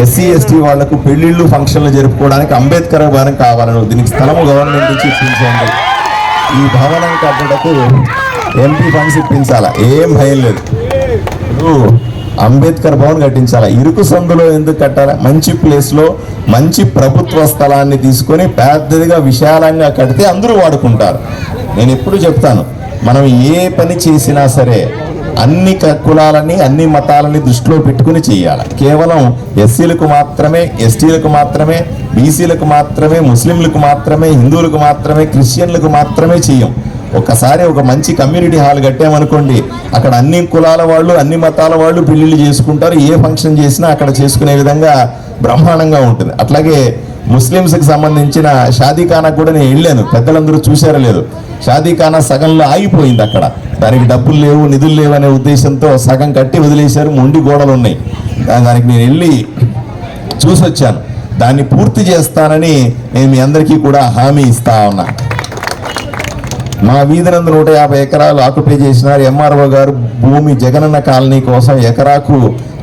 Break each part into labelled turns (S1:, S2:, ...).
S1: SC ST వాళ్లకు పెళ్లిళ్ళు ఫంక్షన్లు జరుపుకోవడానికి అంబేద్కర్ భవనం కావాలను, దీనికి స్థలము గవర్నమెంట్ నుంచి ఇప్పించండి. ఈ భవనం కట్టడకు ఎంపీ ఫండ్స్ ఇప్పించాలా, ఏం భయం లేదు. ఇప్పుడు అంబేద్కర్ భవన్ కట్టించాలా. ఇరుకు సందులో ఎందుకు కట్టాలి? మంచి ప్లేస్లో మంచి ప్రభుత్వ స్థలాన్ని తీసుకొని పెద్దదిగా విశాలంగా కడితే అందరూ వాడుకుంటారు. నేను ఎప్పుడు చెప్తాను, మనం ఏ పని చేసినా సరే అన్ని కులాలని అన్ని మతాలని దృష్టిలో పెట్టుకుని చేయాలి. కేవలం ఎస్సీలకు మాత్రమే, ఎస్టీలకు మాత్రమే, బీసీలకు మాత్రమే, ముస్లింలకు మాత్రమే, హిందువులకు మాత్రమే, క్రిస్టియన్లకు మాత్రమే చేయం. ఒకసారి ఒక మంచి కమ్యూనిటీ హాల్ కట్టామనుకోండి, అక్కడ అన్ని కులాల వాళ్ళు అన్ని మతాల వాళ్ళు పెళ్లిళ్ళు చేసుకుంటారు. ఏ ఫంక్షన్ చేసినా అక్కడ చేసుకునే విధంగా బ్రహ్మాండంగా ఉంటుంది. అట్లాగే ముస్లిమ్స్కి సంబంధించిన షాదీఖానా కూడా నేను వెళ్ళాను, పెద్దలందరూ చూశారో లేదు. షాదీఖానా సగంలో ఆగిపోయింది. అక్కడ దానికి డబ్బులు లేవు, నిధులు లేవు అనే ఉద్దేశంతో సగం కట్టి వదిలేశారు. మొండి గోడలు ఉన్నాయి. దానికి నేను వెళ్ళి చూసి వచ్చాను. దాన్ని పూర్తి చేస్తానని నేను మీ అందరికీ కూడా హామీ ఇస్తా ఉన్నా. మా వీధినందు 150 ఎకరాలు ఆక్యుపై చేసినారు. ఎంఆర్ఓ గారు భూమి జగనన్న కాలనీ కోసం ఎకరాకు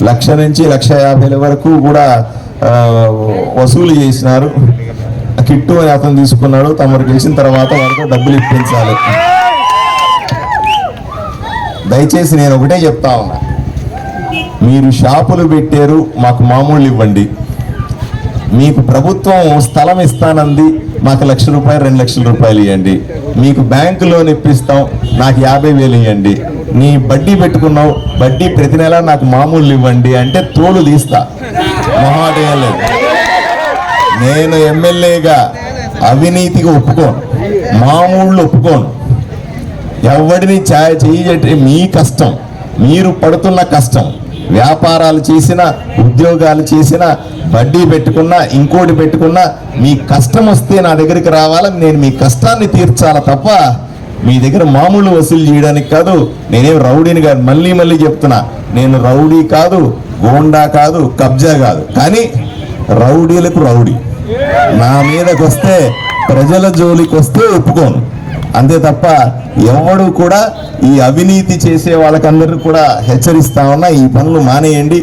S1: 1,00,000 నుంచి 1,50,000 వరకు కూడా వసూలు చేసినారు. కిట్టు అని అతను తీసుకున్నాడు. తమరు గెలిచిన తర్వాత వారితో డబ్బులు ఇప్పించాలి. దయచేసి నేను ఒకటే చెప్తా ఉన్నా, మీరు షాపులు పెట్టారు, మాకు మామూలు ఇవ్వండి. మీకు ప్రభుత్వం స్థలం ఇస్తానంది, మాకు ₹1,00,000 ₹2,00,000 ఇవ్వండి. మీకు బ్యాంకు లోన్ ఇప్పిస్తాం, నాకు 50,000 ఇవ్వండి. నీ బడ్డీ పెట్టుకున్నావు, బడ్డీ ప్రతి నెల నాకు మామూలు ఇవ్వండి అంటే తోలు తీస్తా. మహాటేయలేదు. నేను ఎమ్మెల్యేగా అవినీతిగా ఒప్పుకోను, మామూళ్ళు ఒప్పుకోను. ఎవడిని చెయ్యి, మీ కష్టం, మీరు పడుతున్న కష్టం. వ్యాపారాలు చేసినా, ఉద్యోగాలు చేసినా, వడ్డీ పెట్టుకున్నా, ఇంకోటి పెట్టుకున్నా, మీ కష్టం వస్తే నా దగ్గరికి రావాలా, నేను మీ కష్టాన్ని తీర్చాలా తప్ప మీ దగ్గర మామూలు వసూలు చేయడానికి కాదు. నేనేం రౌడీని కాదు, మళ్ళీ చెప్తున్నా, నేను రౌడీ కాదు, గోండా కాదు, కబ్జా కాదు. కానీ రౌడీలకు రౌడీ, నా మీదకి వస్తే, ప్రజల జోలికి వస్తే ఒప్పుకోను. అంతే తప్ప ఎవడు కూడా ఈ అవినీతి చేసే వాళ్ళకందరికీ కూడా హెచ్చరిస్తా ఉన్నా, ఈ పనులు మానేయండి.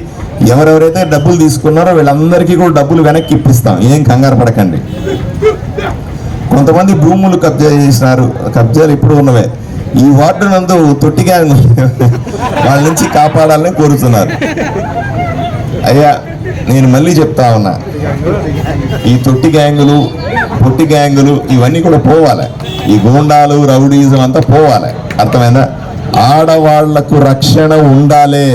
S1: ఎవరెవరైతే డబ్బులు తీసుకున్నారో వీళ్ళందరికీ కూడా డబ్బులు వెనక్కి ఇప్పిస్తాం, ఏం కంగారు పడకండి. కొంతమంది భూములు కబ్జా చేసినారు, కబ్జాలు ఇప్పుడు ఉన్నవే. ఈ వార్డు నందు తొట్టి గ్యాంగ్ వాళ్ళ నుంచి కాపాడాలని కోరుతున్నారు. అయ్యా నేను మళ్ళీ చెప్తా ఉన్నా, ఈ తొట్టి గ్యాంగులు, పొట్టి గ్యాంగులు ఇవన్నీ కూడా పోవాలి. ఈ గూండాలు, రౌడీజం అంతా పోవాలి. అర్థమైందా? ఆడవాళ్లకు రక్షణ ఉండాలి.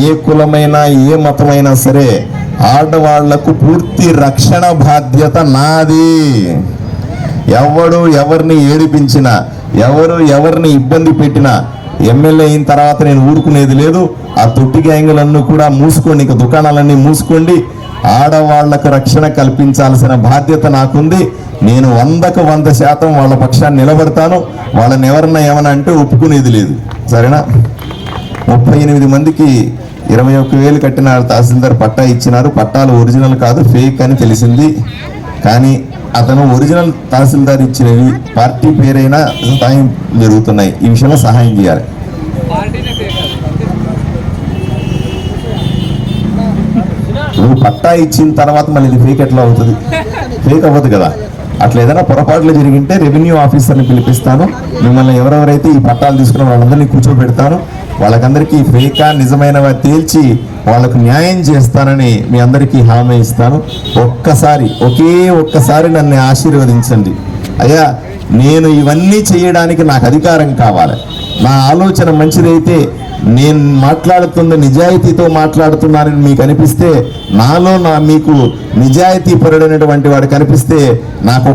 S1: ఏ కులమైనా ఏ మతమైనా సరే ఆడవాళ్లకు పూర్తి రక్షణ బాధ్యత నాది. ఎవడు ఎవరిని ఏడిపించినా, ఎవరిని ఇబ్బంది పెట్టినా ఎమ్మెల్యే అయిన తర్వాత నేను ఊరుకునేది లేదు. ఆ తొట్టి గ్యాంగులన్నీ కూడా మూసుకోండి, ఇక దుకాణాలన్నీ మూసుకోండి. ఆడవాళ్లకు రక్షణ కల్పించాల్సిన బాధ్యత నాకుంది. నేను 100కు 100% వాళ్ళ పక్షాన్ని నిలబడతాను. వాళ్ళని ఎవరన్నా ఏమన్నా అంటే ఒప్పుకునేది లేదు. సరేనా? 38 మందికి 21,000 కట్టిన తహసీల్దార్ పట్టా ఇచ్చినారు. పట్టాలు ఒరిజినల్ కాదు, ఫేక్ అని తెలిసింది. కానీ అతను ఒరిజినల్ తహసీల్దార్ ఇచ్చినవి పార్టీ పేరైనా సహాయం జరుగుతున్నాయి. ఈ విషయంలో సహాయం చేయాలి. నువ్వు పట్టా ఇచ్చిన తర్వాత మళ్ళీ ఇది ఫేక్ ఎట్లా అవుతుంది? ఫేక్ అవ్వదు కదా. అట్లా ఏదైనా పొరపాట్లు జరిగింటే రెవెన్యూ ఆఫీసర్ని పిలిపిస్తాను. మిమ్మల్ని ఎవరెవరైతే ఈ పట్టాలు తీసుకున్న వాళ్ళందరినీ కూర్చోబెడతాను. వాళ్ళకందరికీ ఫేకా నిజమైనవా తేల్చి వాళ్ళకు న్యాయం చేస్తానని మీ అందరికీ హామీ ఇస్తాను. ఒకే ఒక్కసారి నన్ను ఆశీర్వదించండి. అయ్యా, నేను ఇవన్నీ చేయడానికి నాకు అధికారం కావాలి. నా ఆలోచన మంచిదైతే, నేను మాట్లాడుతున్న నిజాయితీతో మాట్లాడుతున్నానని మీకు అనిపిస్తే, నాలో మీకు నిజాయితీ పరుడైనటువంటి వాడు కనిపిస్తే, నాకు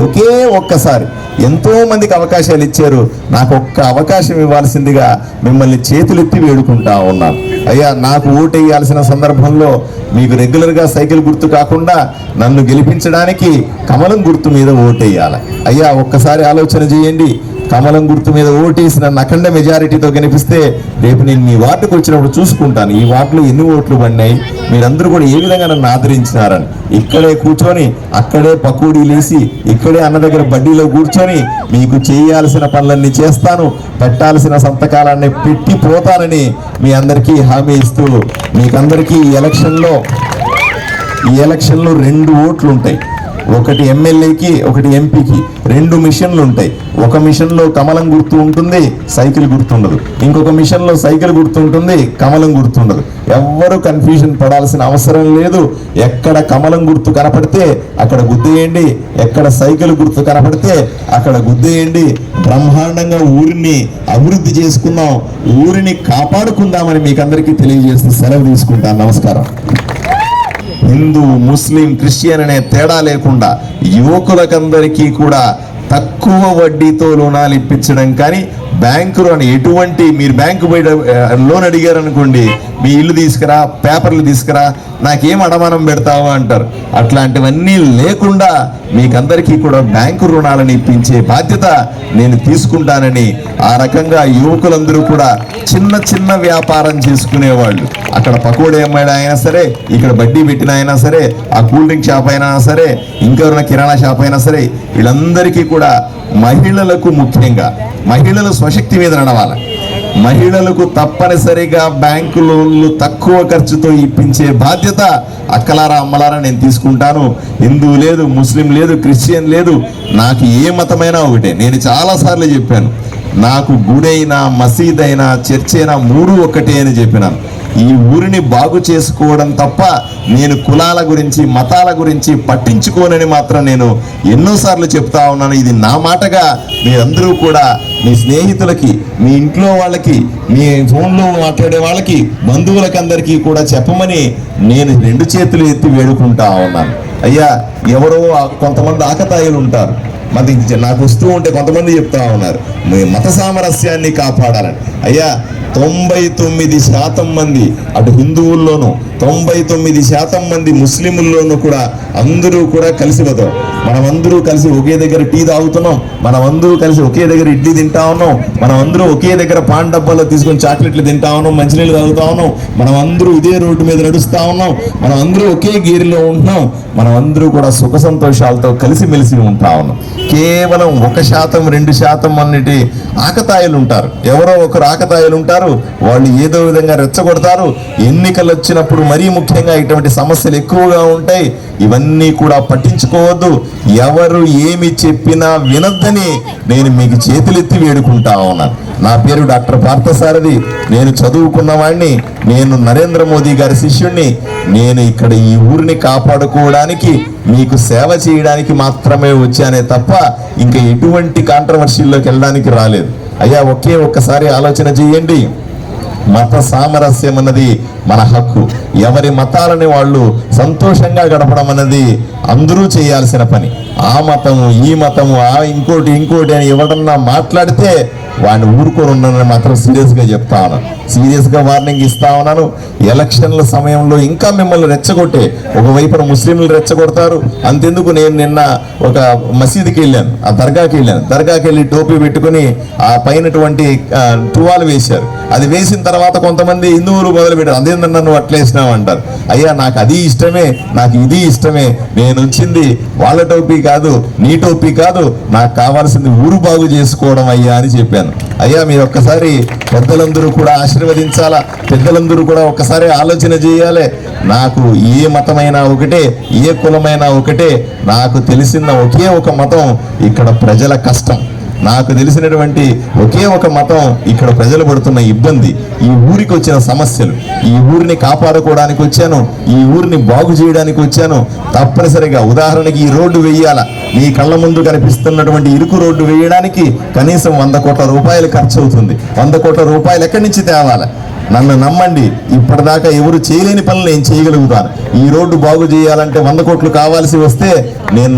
S1: ఒకే ఒక్కసారి ఎంతో మందికి అవకాశాలు ఇచ్చారు, నాకు ఒక్క అవకాశం ఇవ్వాల్సిందిగా మిమ్మల్ని చేతులెత్తి వేడుకుంటా ఉన్నాను. అయ్యా, నాకు ఓటు వేయాల్సిన సందర్భంలో మీకు రెగ్యులర్గా సైకిల్ గుర్తు కాకుండా నన్ను గెలిపించడానికి కమలం గుర్తు మీద ఓటు వేయాలి. అయ్యా, ఒక్కసారి ఆలోచన చేయండి. కమలం గుర్తు మీద ఓటేసి నన్ను అఖండ మెజారిటీతో కనిపిస్తే రేపు నేను మీ వార్డుకు వచ్చినప్పుడు చూసుకుంటాను ఈ వార్డులో ఎన్ని ఓట్లు పడినాయి, మీరందరూ కూడా ఏ విధంగా నన్ను ఆదరించినారని. ఇక్కడే కూర్చొని అక్కడే పకోడీలేసి ఇక్కడే అన్న దగ్గర బడ్డీలో కూర్చొని మీకు చేయాల్సిన పనులన్నీ చేస్తాను, పెట్టాల్సిన సంతకాలన్నీ పెట్టి పోతానని మీ అందరికీ హామీ ఇస్తూ మీకందరికీ ఈ ఎలక్షన్లో 2 ఓట్లు ఉంటాయి. ఒకటి ఎమ్మెల్యేకి, ఒకటి ఎంపీకి. 2 మిషన్లు ఉంటాయి. ఒక మిషన్లో కమలం గుర్తు ఉంటుంది, సైకిల్ గుర్తుండదు. ఇంకొక మిషన్లో సైకిల్ గుర్తుంటుంది, కమలం గుర్తుండదు. ఎవ్వరూ కన్ఫ్యూజన్ పడాల్సిన అవసరం లేదు. ఎక్కడ కమలం గుర్తు కనపడితే అక్కడ గుద్దేయండి, ఎక్కడ సైకిల్ గుర్తు కనపడితే అక్కడ గుద్దేయండి. బ్రహ్మాండంగా ఊరిని అభివృద్ధి చేసుకుందాం, ఊరిని కాపాడుకుందామని మీకందరికీ తెలియజేస్తూ సెలవు తీసుకుంటాను. నమస్కారం. హిందూ, ముస్లిం, క్రిస్టియన్ అనే తేడా లేకుండా యువకులకందరికీ కూడా తక్కువ వడ్డీతో రుణాలు ఇప్పించడం కానీ బ్యాంకు లోన్ ఎటువంటి మీరు బ్యాంకు బయట లోన్ అడిగారు అనుకోండి, మీ ఇల్లు తీసుకురా, పేపర్లు తీసుకురా, నాకేం అడమానం పెడతావు అంటారు. అట్లాంటివన్నీ లేకుండా మీకందరికీ కూడా బ్యాంకు రుణాలను ఇప్పించే బాధ్యత నేను తీసుకుంటానని ఆ రకంగా యువకులందరూ కూడా చిన్న చిన్న వ్యాపారం చేసుకునేవాళ్ళు, అక్కడ పకోడీ అమ్మాయి అయినా సరే, ఇక్కడ బడ్డీ పెట్టిన అయినా సరే, ఆ కూల్ డ్రింక్ షాప్ అయినా సరే, ఇంకెవరైనా కిరాణా షాప్ అయినా సరే, వీళ్ళందరికీ కూడా మహిళలకు ముఖ్యంగా మహిళలు స్వశక్తి మీద నడవాలి. మహిళలకు తప్పనిసరిగా బ్యాంకు లోన్లు తక్కువ ఖర్చుతో ఇప్పించే బాధ్యత అక్కలారా అమ్మలారా నేను తీసుకుంటాను. హిందూ లేదు, ముస్లిం లేదు, క్రిస్టియన్ లేదు, నాకు ఏ మతమైనా ఒకటే. నేను చాలాసార్లు చెప్పాను, నాకు గుడైనా మసీదైనా చర్చ్ అయినా 3 ఒక్కటే అని చెప్పినాను. ఈ ఊరిని బాగు చేసుకోవడం తప్ప నేను కులాల గురించి మతాల గురించి పట్టించుకోనని మాత్రం నేను ఎన్నోసార్లు చెప్తా ఉన్నాను. ఇది నా మాటగా మీరందరూ కూడా మీ స్నేహితులకి, మీ ఇంట్లో వాళ్ళకి, మీ ఫోన్లో మాట్లాడే వాళ్ళకి, బంధువులకి అందరికీ కూడా చెప్పమని నేను 2 చేతులు ఎత్తి వేడుకుంటా ఉన్నాను. అయ్యా, ఎవరో కొంతమంది ఆకతాయిలు ఉంటారు, మరి నాకు వస్తూ ఉంటే కొంతమంది చెప్తా ఉన్నారు మీ మత సామరస్యాన్ని కాపాడాలని. అయ్యా, 99% మంది అటు హిందువుల్లోనూ 99% మంది ముస్లింల్లోనూ కూడా అందరూ కూడా కలిసి బతాం. మనమందరూ కలిసి ఒకే దగ్గర టీ తాగుతున్నాం, మనమందరూ కలిసి ఒకే దగ్గర ఇడ్లీ తింటా ఉన్నాం, మనమందరూ ఒకే దగ్గర పాన్ డబ్బాలో తీసుకొని చాక్లెట్లు తింటా ఉన్నాం, మంచినీళ్ళు తాగుతా ఉన్నాం, మనమందరూ ఇదే రోడ్డు మీద నడుస్తూ ఉన్నాం, మనమందరూ ఒకే గేరిలో ఉంటున్నాం, మనమందరూ కూడా సుఖ సంతోషాలతో కలిసిమెలిసి ఉంటా ఉన్నాం. కేవలం 1%, 2% అన్నిటి ఆకతాయిలు ఉంటారు, ఎవరో ఒకరు ఆకతాయిలు ఉంటారు, వాళ్ళు ఏదో విధంగా రెచ్చగొడతారు. ఎన్నికలు వచ్చినప్పుడు మరీ ముఖ్యంగా ఇటువంటి సమస్యలు ఎక్కువగా ఉంటాయి. ఇవన్నీ కూడా పట్టించుకోవద్దు. ఎవరు ఏమి చెప్పినా వినొద్దని నేను మీకు చేతులెత్తి వేడుకుంటా ఉన్నాను. నా పేరు డాక్టర్ పార్థసారథి, నేను చదువుకున్నవాడిని, నేను నరేంద్ర మోదీ గారి శిష్యుణ్ణి. నేను ఇక్కడ ఈ ఊరిని కాపాడుకోవడానికి, మీకు సేవ చేయడానికి మాత్రమే వచ్చానే తప్ప ఇంకా ఎటువంటి కాంట్రవర్సీల్లోకి వెళ్ళడానికి రాలేదు. అయ్యా, ఒక్కసారి ఆలోచన చేయండి. మత సామరస్యం అన్నది మన హక్కు. ఎవరి మతాలని వాళ్ళు సంతోషంగా గడపడం అన్నది అందరూ చేయాల్సిన పని. ఆ మతము, ఈ మతము, ఇంకోటి అని ఎవరన్నా మాట్లాడితే వాడిని ఊరుకొని ఉన్నానని మాత్రం సీరియస్గా చెప్తా ఉన్నాను, సీరియస్గా వార్నింగ్ ఇస్తా ఉన్నాను. ఎలక్షన్ల సమయంలో ఇంకా మిమ్మల్ని రెచ్చగొట్టే, ఒకవైపున ముస్లింలు రెచ్చగొడతారు. అంతెందుకు, నేను నిన్న ఒక మసీదుకి వెళ్ళాను, ఆ దర్గాకి వెళ్ళి టోపీ పెట్టుకుని ఆ పైనటువంటి టువాలు వేశారు. అది వేసిన తర్వాత కొంతమంది హిందువులు మొదలుపెట్టారు, అదేందన్నా నువ్వు అట్లేసినావు అంటారు. అయ్యా, నాకు అది ఇష్టమే, నాకు ఇది ఇష్టమే, నేను వచ్చింది వాళ్ళ టోపీ కాదు, నీ టోపీ కాదు, నాకు కావాల్సింది ఊరు బాగు చేసుకోవడం అయ్యా అని చెప్పాను. అయ్యా, మీరు ఒక్కసారి పెద్దలందరూ కూడా ఆశీర్వదించాలా, పెద్దలందరూ కూడా ఒక్కసారి ఆలోచన చేయాలి. నాకు ఏ మతమైనా ఒకటే, ఏ కులమైనా ఒకటే, నాకు తెలిసిన ఒకే ఒక మతం ఇక్కడ ప్రజల కష్టం, నాకు తెలిసినటువంటి ఒకే ఒక మతం ఇక్కడ ప్రజలు పడుతున్న ఇబ్బంది, ఈ ఊరికి వచ్చిన సమస్యలు, ఈ ఊరిని కాపాడుకోవడానికి వచ్చాను, ఈ ఊరిని బాగు చేయడానికి వచ్చాను. తప్పనిసరిగా ఉదాహరణకి ఈ రోడ్డు వేయాలా, మీ కళ్ళ ముందు కనిపిస్తున్నటువంటి ఇరుకు రోడ్డు వేయడానికి కనీసం 100 కోట్ల రూపాయలు ఖర్చు అవుతుంది. 100 కోట్ల రూపాయలు ఎక్కడి నుంచి తేవాలి? నన్ను నమ్మండి, ఇప్పటిదాకా ఎవరు చేయలేని పనులు నేను చేయగలుగుతాను. ఈ రోడ్డు బాగు చేయాలంటే 100 కోట్లు కావాల్సి వస్తే నేను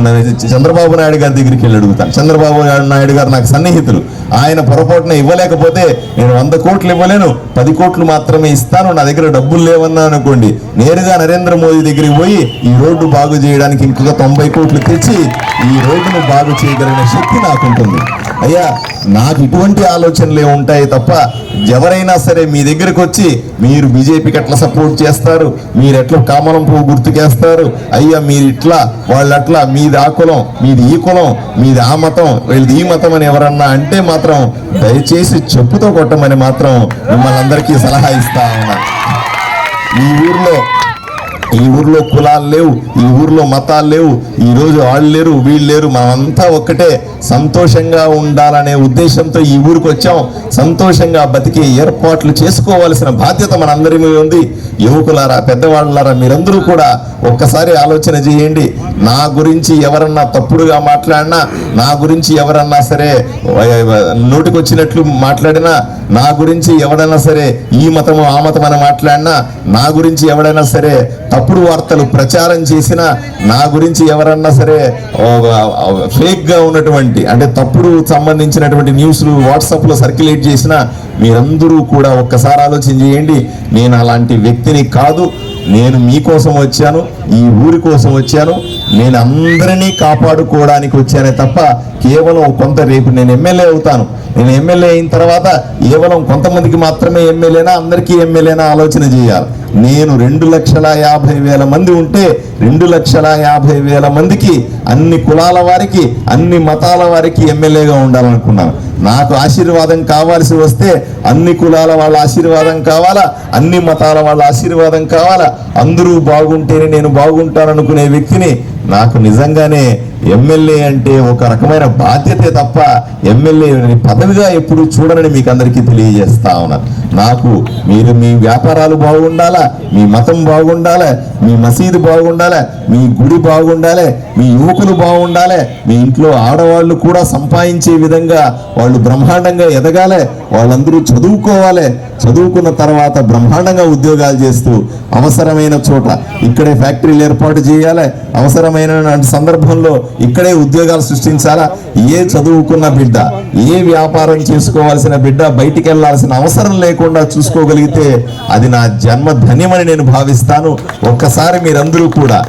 S1: చంద్రబాబు నాయుడు గారి దగ్గరికి వెళ్ళి అడుగుతాను. చంద్రబాబు నాయుడు గారు నాకు సన్నిహితులు. ఆయన పొరపాటున ఇవ్వలేకపోతే నేను 100 కోట్లు ఇవ్వలేను, 10 కోట్లు మాత్రమే ఇస్తాను, నా దగ్గర డబ్బులు లేవన్నా అనుకోండి, నేరుగా నరేంద్ర మోదీ దగ్గరికి పోయి ఈ రోడ్డు బాగు చేయడానికి ఇంకొక 90 కోట్లు తెచ్చి ఈ రోడ్డును బాగు చేయగలిగిన శక్తి నాకుంటుంది. అయ్యా, నాకు ఇటువంటి ఆలోచనలే ఉంటాయి తప్ప ఎవరైనా సరే మీ దగ్గరకు వచ్చి మీరు బీజేపీకి ఎట్లా సపోర్ట్ చేస్తారు, మీరు ఎట్లా కామలం పువ్వు గుర్తుకేస్తారు, అయ్యా మీరు ఇట్లా వాళ్ళట్లా, మీది ఆ కులం, మీది ఈ కులం, మీది ఆ మతం, వీళ్ళది ఈ మతం అని ఎవరన్నా అంటే మాత్రం దయచేసి చెప్పుతో కొట్టమని మాత్రం మిమ్మల్ని అందరికీ సలహా ఇస్తా ఉన్నా. ఈ ఊర్లో కులాలు లేవు, ఈ ఊర్లో మతాలు లేవు, ఈరోజు వాళ్ళు లేరు వీళ్ళు లేరు, మనమంతా ఒక్కటే. సంతోషంగా ఉండాలనే ఉద్దేశంతో ఈ ఊరికి వచ్చాం. సంతోషంగా బతికే ఏర్పాట్లు చేసుకోవాల్సిన బాధ్యత మనందరి మీద ఉంది. యువకులారా, పెద్దవాళ్ళారా, మీరందరూ కూడా ఒక్కసారి ఆలోచన చేయండి. నా గురించి ఎవరన్నా తప్పుడుగా మాట్లాడినా, నా గురించి ఎవరన్నా సరే నోటికొచ్చినట్లు మాట్లాడినా, నా గురించి ఎవడైనా సరే ఈ మతము ఆ మతం అని మాట్లాడినా, నా గురించి ఎవడైనా సరే తప్పుడు వార్తలు ప్రచారం చేసినా, నా గురించి ఎవరన్నా సరే ఫేక్ గా ఉన్నటువంటి అంటే తప్పుడు సంబంధించినటువంటి న్యూస్లు వాట్సాప్లో సర్క్యులేట్ చేసినా, మీరందరూ కూడా ఒక్కసారి ఆలోచన చేయండి. నేను అలాంటి వ్యక్తిని కాదు. నేను మీకోసం వచ్చాను, ఈ ఊరి కోసం వచ్చాను. నేను అందరినీ కాపాడుకోవడానికి వచ్చానే తప్ప కేవలం కొంత, రేపు నేను ఎమ్మెల్యే అవుతాను, నేను ఎమ్మెల్యే అయిన తర్వాత కేవలం కొంతమందికి మాత్రమే ఎమ్మెల్యేనా అందరికీ ఎమ్మెల్యేనా ఆలోచన చేయాలి. నేను 2,50,000 మంది ఉంటే 2,50,000 మందికి, అన్ని కులాల వారికి, అన్ని మతాల వారికి ఎమ్మెల్యేగా ఉండాలనుకున్నాను. నాకు ఆశీర్వాదం కావాల్సి వస్తే అన్ని కులాల వాళ్ళ ఆశీర్వాదం కావాలా, అన్ని మతాల వాళ్ళ ఆశీర్వాదం కావాలా, అందరూ బాగుంటేనే నేను బాగుంటాననుకునే వ్యక్తిని. నాకు నిజంగానే ఎమ్మెల్యే అంటే ఒక రకమైన బాధ్యతే తప్ప ఎమ్మెల్యే పదవిగా ఎప్పుడు చూడనని మీకు అందరికీ తెలియజేస్తా ఉన్నాను. నాకు మీరు మీ వ్యాపారాలు బాగుండాలా, మీ మతం బాగుండాలి, మీ మసీదు బాగుండాలి, మీ గుడి బాగుండాలి, మీ యువకులు బాగుండాలి, మీ ఇంట్లో ఆడవాళ్ళు కూడా సంపాదించే విధంగా వాళ్ళు బ్రహ్మాండంగా ఎదగాలి, వాళ్ళందరూ చదువుకోవాలి, చదువుకున్న తర్వాత బ్రహ్మాండంగా ఉద్యోగాలు చేస్తూ అవసరమైన చోట ఇక్కడే ఫ్యాక్టరీలు ఏర్పాటు చేయాలి, అవసరమైన సందర్భంలో ఇక్కడే ఉద్యోగాలు సృష్టించాలా. ఏ చదువుకున్న బిడ్డ, ఏ వ్యాపారం చేసుకోవాల్సిన బిడ్డ బయటికి వెళ్లాల్సిన అవసరం లేకుండా చూసుకోగలిగితే అది నా జన్మ ధన్యమని నేను భావిస్తాను. ఒక్కసారి మీరందరూ కూడా